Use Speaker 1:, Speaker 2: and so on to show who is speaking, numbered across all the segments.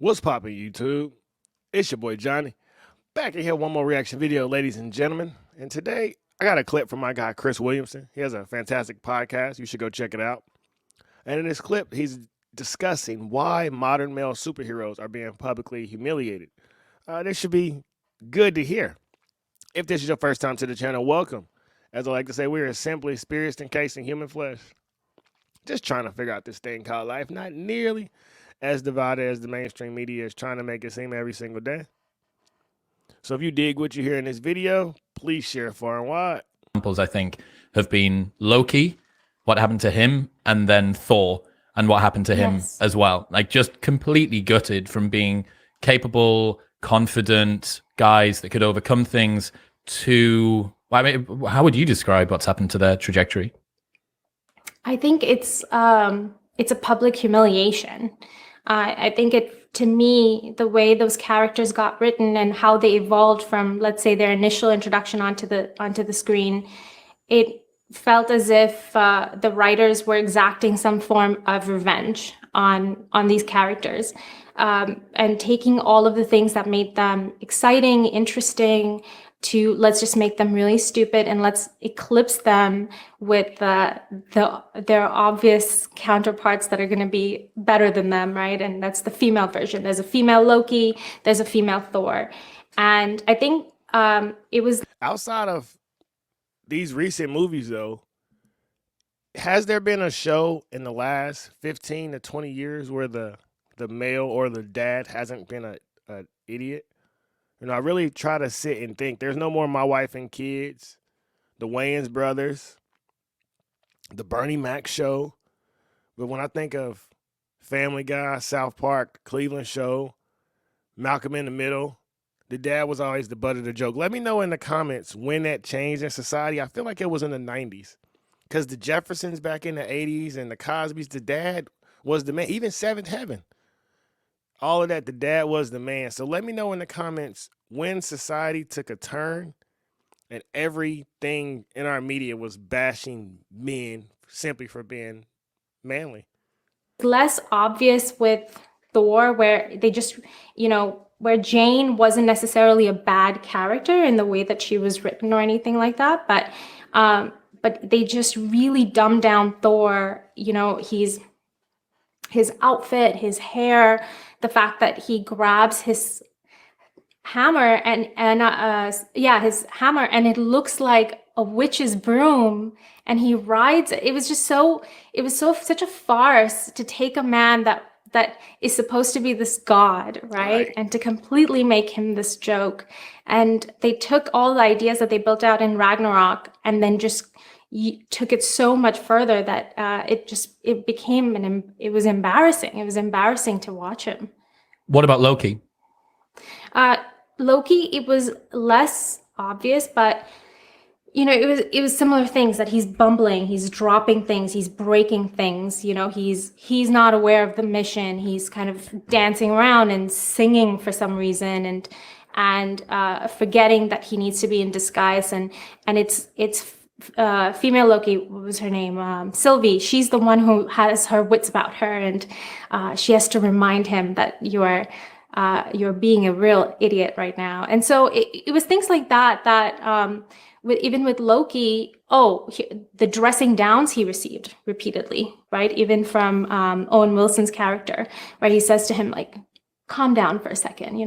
Speaker 1: What's poppin', YouTube? It's your boy Johnny. Back in here, one more reaction video, ladies and gentlemen. And today, I got a clip from my guy, Chris Williamson. He has a fantastic podcast. You should go check it out. And in this clip, he's discussing why modern male superheroes are being publicly humiliated. This should be good to hear. If this is your first time to the channel, welcome. As I like to say, we are simply spirits encased in human flesh. Just trying to figure out this thing called life, not nearly as divided as the mainstream media is trying to make it seem every single day. So if you dig what you hear in this video, please share far and wide.
Speaker 2: Examples, I think, have been Loki, what happened to him, and then Thor, and what happened to him as well. Like, just completely gutted from being capable, confident guys that could overcome things to, I mean, how would you describe what's happened to their trajectory?
Speaker 3: I think it's a public humiliation. I think to me, the way those characters got written and how they evolved from, let's say, their initial introduction onto the screen, it felt as if the writers were exacting some form of revenge on these characters, and taking all of the things that made them exciting, interesting, to let's just make them really stupid and let's eclipse them with their obvious counterparts that are going to be better than them, right? And that's the female version. There's a female Loki, there's a female Thor. And I think it was...
Speaker 1: Outside of these recent movies, though, has there been a show in the last 15 to 20 years where the male or the dad hasn't been an idiot? You know, I really try to sit and think. There's no more My Wife and Kids, the Wayans brothers, the Bernie Mac show. But when I think of Family Guy, South Park, Cleveland Show, Malcolm in the Middle, the dad was always the butt of the joke. Let me know in the comments when that changed in society. I feel like it was in the 90s. Because the Jeffersons back in the 80s and the Cosbys, the dad was the man. Even Seventh Heaven. All of that, the dad was the man. So let me know in the comments when society took a turn and everything in our media was bashing men simply for being manly.
Speaker 3: Less obvious with Thor, where they just, where Jane wasn't necessarily a bad character in the way that she was written or anything like that, but they just really dumbed down Thor. His outfit, his hair, the fact that he grabs his hammer his hammer, and it looks like a witch's broom, and he rides it. It was such a farce to take a man that is supposed to be this god, right? And to completely make him this joke. And they took all the ideas that they built out in Ragnarok and then just took it so much further that it became it was embarrassing. It was embarrassing to watch him.
Speaker 2: What about Loki?
Speaker 3: Loki, it was less obvious, but it was similar things, that he's bumbling, he's dropping things, he's breaking things. He's not aware of the mission. He's kind of dancing around and singing for some reason, and forgetting that he needs to be in disguise. And it's female Loki, what was her name? Sylvie. She's the one who has her wits about her, and she has to remind him that you're being a real idiot right now. And so it was things like that even with Loki, the dressing downs he received repeatedly, right? Even from Owen Wilson's character, where he says to him, like, calm down for a second,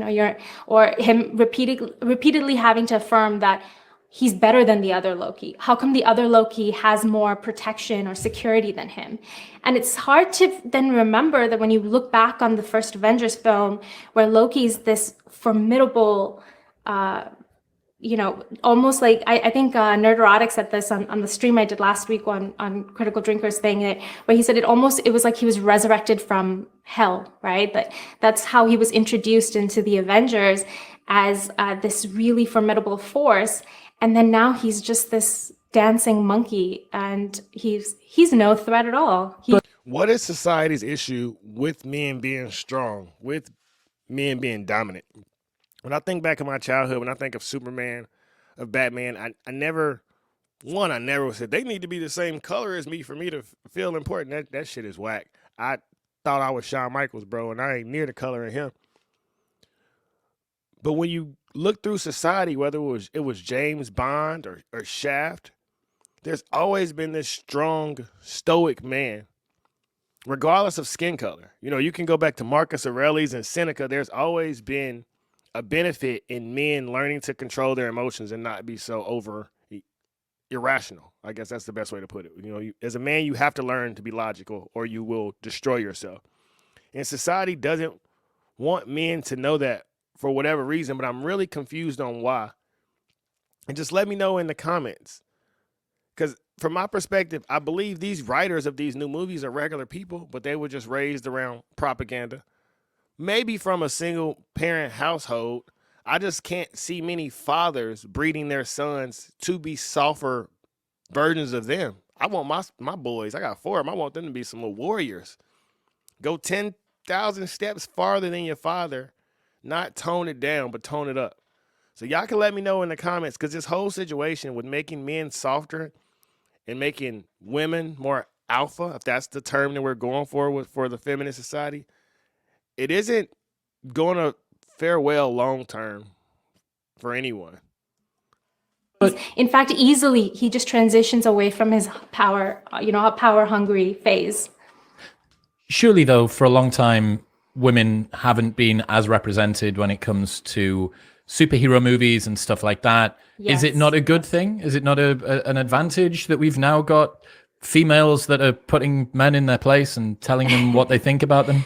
Speaker 3: or him repeatedly having to affirm that he's better than the other Loki. How come the other Loki has more protection or security than him? And it's hard to then remember that when you look back on the first Avengers film, where Loki's this formidable, almost like, I think Nerderotic said this on the stream I did last week on Critical Drinkers thing, where he said it was like he was resurrected from hell, right? That's how he was introduced into the Avengers, as this really formidable force. And then now he's just this dancing monkey, and he's no threat at all.
Speaker 1: What is society's issue with men being strong, with men being dominant? When I think back in my childhood, when I think of Superman, of Batman, I never said they need to be the same color as me for me to feel important. That shit is whack. I thought I was Shawn Michaels, bro, and I ain't near the color in him. But when you look through society, whether it was James Bond or Shaft, there's always been this strong, stoic man, regardless of skin color. You can go back to Marcus Aurelius and Seneca. There's always been a benefit in men learning to control their emotions and not be so over irrational. I guess that's the best way to put it. As a man, you have to learn to be logical or you will destroy yourself. And society doesn't want men to know that for whatever reason, but I'm really confused on why. And just let me know in the comments. Because from my perspective, I believe these writers of these new movies are regular people, but they were just raised around propaganda. Maybe from a single parent household. I just can't see many fathers breeding their sons to be softer versions of them. I want my boys, I got 4 of them, I want them to be some little warriors. Go 10,000 steps farther than your father, not tone it down, but tone it up. So y'all can let me know in the comments, because this whole situation with making men softer and making women more alpha, if that's the term that we're going for the feminist society, it isn't going to fare well long term for anyone.
Speaker 2: But
Speaker 3: In fact, easily he just transitions away from his power, a power hungry phase.
Speaker 2: surely, though, for a long time, women haven't been as represented when it comes to superhero movies and stuff like that. Is it
Speaker 3: Yes.
Speaker 2: not a good thing? Is it not an advantage that we've now got females that are putting men in their place and telling them what they think about them?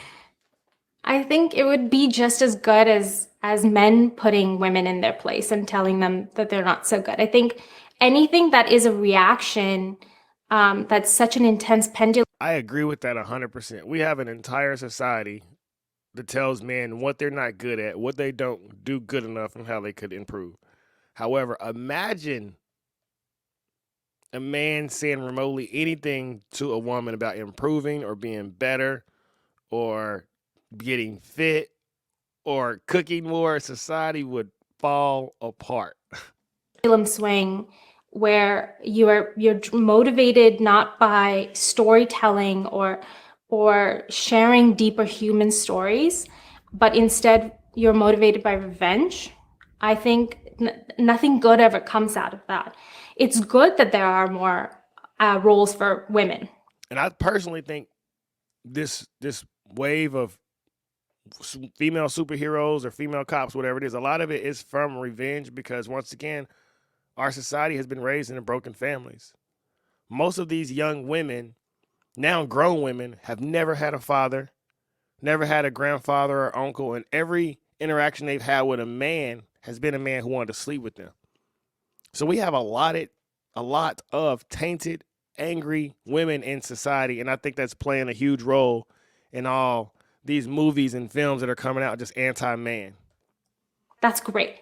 Speaker 3: I think it would be just as good as men putting women in their place and telling them that they're not so good. I think anything that is a reaction, that's such an intense pendulum.
Speaker 1: I agree with that 100%. We have an entire society that tells men what they're not good at, what they don't do good enough, and how they could improve. However, imagine a man saying remotely anything to a woman about improving or being better or getting fit or cooking more. Society would fall apart.
Speaker 3: Swing where you're motivated not by storytelling or sharing deeper human stories, but instead you're motivated by revenge. I think nothing good ever comes out of that. It's good that there are more roles for women.
Speaker 1: And I personally think this wave of female superheroes or female cops, whatever it is, a lot of it is from revenge, because once again, our society has been raised in broken families. Most of these young women, now grown women, have never had a father, never had a grandfather or uncle, and every interaction they've had with a man has been a man who wanted to sleep with them. So we have a lot of tainted, angry women in society, and I think that's playing a huge role in all these movies and films that are coming out just anti-man.
Speaker 3: That's great.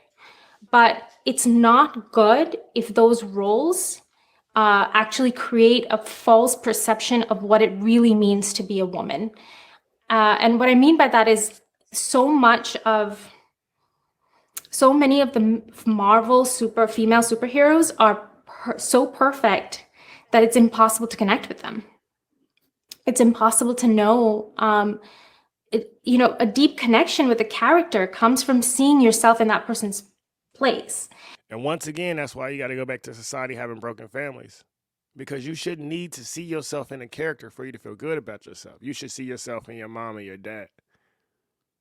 Speaker 3: But it's not good if those roles actually create a false perception of what it really means to be a woman. And what I mean by that is so many of the Marvel female superheroes are so perfect that it's impossible to connect with them. It's impossible to know. A deep connection with a character comes from seeing yourself in that person's place.
Speaker 1: And once again, that's why you got to go back to society having broken families, because you shouldn't need to see yourself in a character for you to feel good about yourself. You should see yourself in your mom and your dad.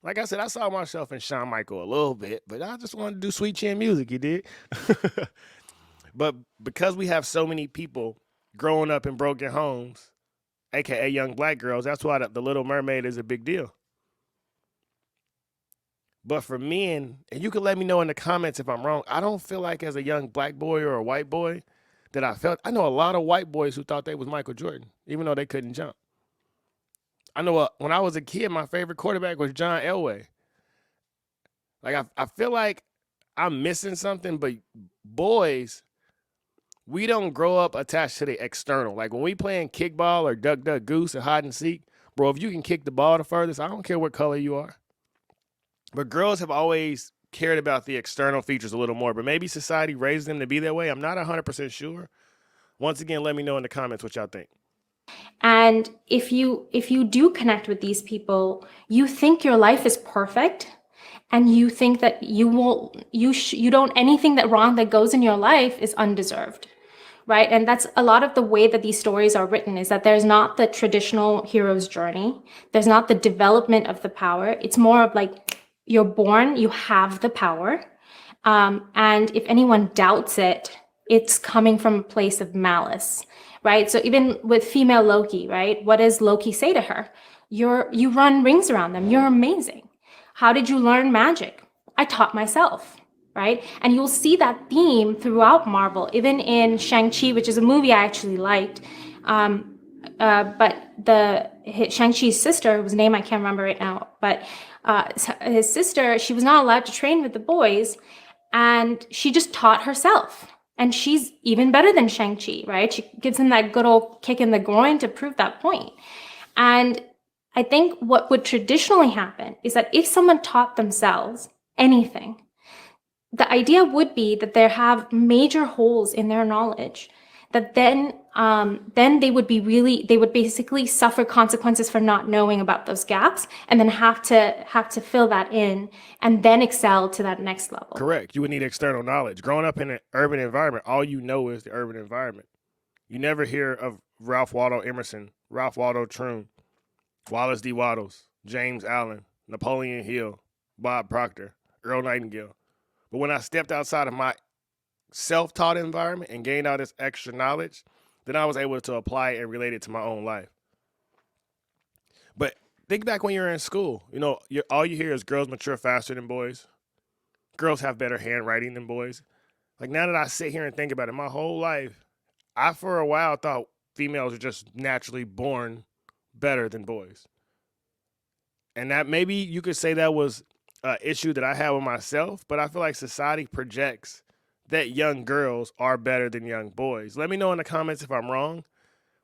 Speaker 1: Like I said, I saw myself in Shawn Michael a little bit, but I just wanted to do sweet chin music, you did. But because we have so many people growing up in broken homes, aka young black girls, that's why the Little Mermaid is a big deal. But for men, and you can let me know in the comments if I'm wrong, I don't feel like as a young black boy or a white boy that I know a lot of white boys who thought they was Michael Jordan, even though they couldn't jump. I know when I was a kid, my favorite quarterback was John Elway. Like, I feel like I'm missing something, but boys, we don't grow up attached to the external. Like when we playing kickball or duck, duck, goose or hide and seek, bro, if you can kick the ball the furthest, I don't care what color you are. But girls have always cared about the external features a little more, but maybe society raised them to be that way. I'm not 100% sure. Once again, let me know in the comments what y'all think.
Speaker 3: And if you do connect with these people, you think your life is perfect. and you think that you don't, anything that wrong that goes in your life is undeserved, right? And that's a lot of the way that these stories are written, is that there's not the traditional hero's journey. There's not the development of the power. It's more of like, you're born, you have the power. And if anyone doubts it, it's coming from a place of malice, right? So even with female Loki, right? What does Loki say to her? You run rings around them. You're amazing. How did you learn magic? I taught myself, right? And you'll see that theme throughout Marvel, even in Shang-Chi, which is a movie I actually liked. But Shang-Chi's sister, whose name I can't remember right now, but his sister, she was not allowed to train with the boys, and she just taught herself. And she's even better than Shang-Chi, right? She gives him that good old kick in the groin to prove that point. And I think what would traditionally happen is that if someone taught themselves anything, the idea would be that they have major holes in their knowledge, that then they would basically suffer consequences for not knowing about those gaps, and then have to fill that in and then excel to that next level.
Speaker 1: Correct. You would need external knowledge. Growing up in an urban environment, all you know is the urban environment. You never hear of Ralph Waldo Emerson, Ralph Waldo Troon, Wallace D. Waddles, James Allen, Napoleon Hill, Bob Proctor, Earl Nightingale. But when I stepped outside of my self-taught environment and gained all this extra knowledge, then I was able to apply it and relate it to my own life. But think back when you're in school. All you hear is girls mature faster than boys. Girls have better handwriting than boys. Like, now that I sit here and think about it, my whole life, I for a while thought females are just naturally born better than boys. And that, maybe you could say that was an issue that I had with myself, but I feel like society projects that young girls are better than young boys. Let me know in the comments if I'm wrong,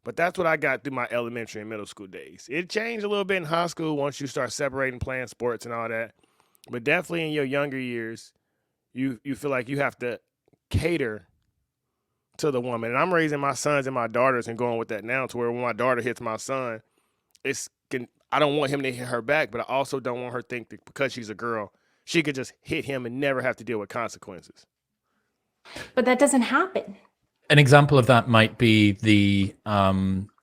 Speaker 1: but that's what I got through my elementary and middle school days. It changed a little bit in high school once you start separating playing sports and all that. But definitely in your younger years, you feel like you have to cater to the woman. And I'm raising my sons and my daughters and going with that now, to where when my daughter hits my son, I don't want him to hit her back, but I also don't want her to think that because she's a girl, she could just hit him and never have to deal with consequences.
Speaker 3: But that doesn't happen.
Speaker 2: An example of that might be the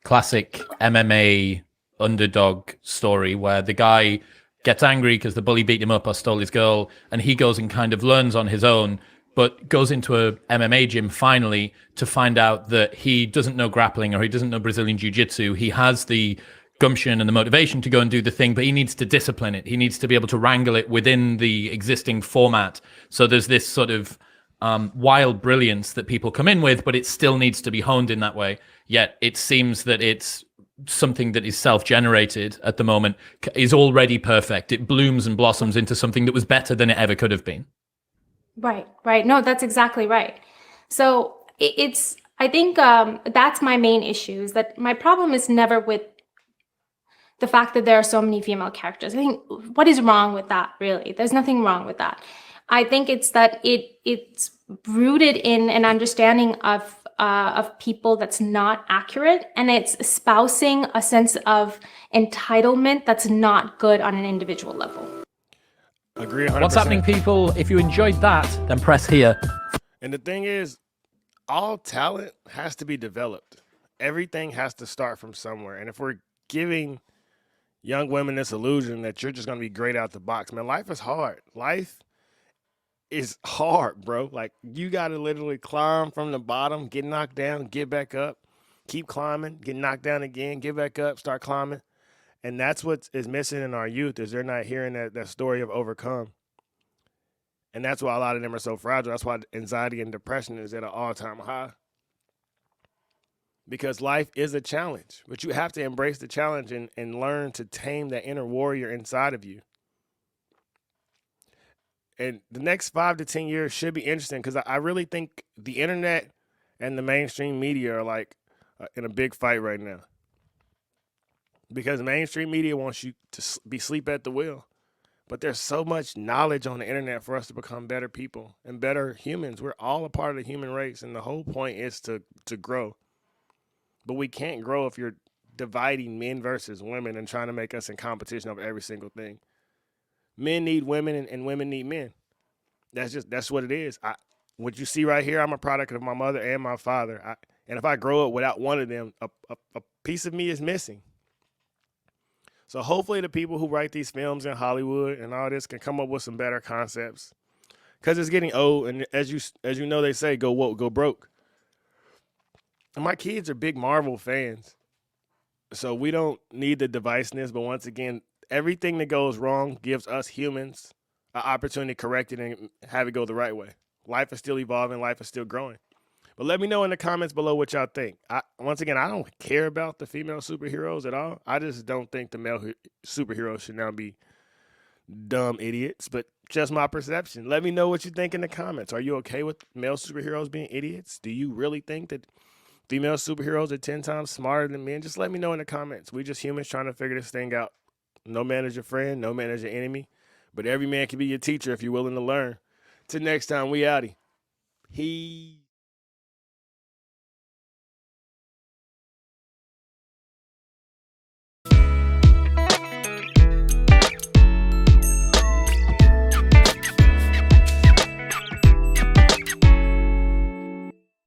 Speaker 2: classic MMA underdog story, where the guy gets angry because the bully beat him up or stole his girl, and he goes and kind of learns on his own, but goes into a MMA gym finally to find out that he doesn't know grappling, or he doesn't know Brazilian Jiu-Jitsu. He has the gumption and the motivation to go and do the thing, but he needs to discipline it. He needs to be able to wrangle it within the existing format. So there's this sort of wild brilliance that people come in with, but it still needs to be honed in that way. Yet it seems that it's something that is self-generated at the moment, is already perfect. It blooms and blossoms into something that was better than it ever could have been.
Speaker 3: Right. No, that's exactly right. So I think that's my main issue, is that my problem is never with the fact that there are so many female characters. I think, what is wrong with that, really? There's nothing wrong with that. I think it's that it's rooted in an understanding of people that's not accurate, and it's espousing a sense of entitlement that's not good on an individual level.
Speaker 1: Agree 100%.
Speaker 2: What's happening, people? If you enjoyed that, then press here.
Speaker 1: And the thing is, all talent has to be developed. Everything has to start from somewhere. And if we're giving young women this illusion that you're just going to be great out the box, man, life is hard. Life is hard, bro. Like, you got to literally climb from the bottom, get knocked down, get back up, keep climbing, get knocked down again, get back up, start climbing. And that's what is missing in our youth, is they're not hearing that story of overcome. And that's why a lot of them are so fragile. That's why anxiety and depression is at an all-time high. Because life is a challenge, but you have to embrace the challenge and learn to tame that inner warrior inside of you. And the next 5 to 10 years should be interesting, because I really think the internet and the mainstream media are like in a big fight right now. Because mainstream media wants you to be asleep at the wheel. But there's so much knowledge on the internet for us to become better people and better humans. We're all a part of the human race, and the whole point is to grow. But we can't grow if you're dividing men versus women and trying to make us in competition over every single thing. Men need women and women need men. That's what it is. What you see right here, I'm a product of my mother and my father. And if I grow up without one of them, a piece of me is missing. So hopefully the people who write these films in Hollywood and all this can come up with some better concepts. Because it's getting old, and as you know, they say, go woke, go broke. And my kids are big Marvel fans. So we don't need the deviceness, but once again, everything that goes wrong gives us humans an opportunity to correct it and have it go the right way. Life is still evolving, life is still growing. But let me know in the comments below what y'all think. Once again, I don't care about the female superheroes at all. I just don't think the male superheroes should now be dumb idiots, but just my perception. Let me know what you think in the comments. Are you okay with male superheroes being idiots? Do you really think that female superheroes are 10 times smarter than men? Just let me know in the comments. We just humans trying to figure this thing out. No man is your friend, no man is your enemy, but every man can be your teacher if you're willing to learn. Till next time, we outie. He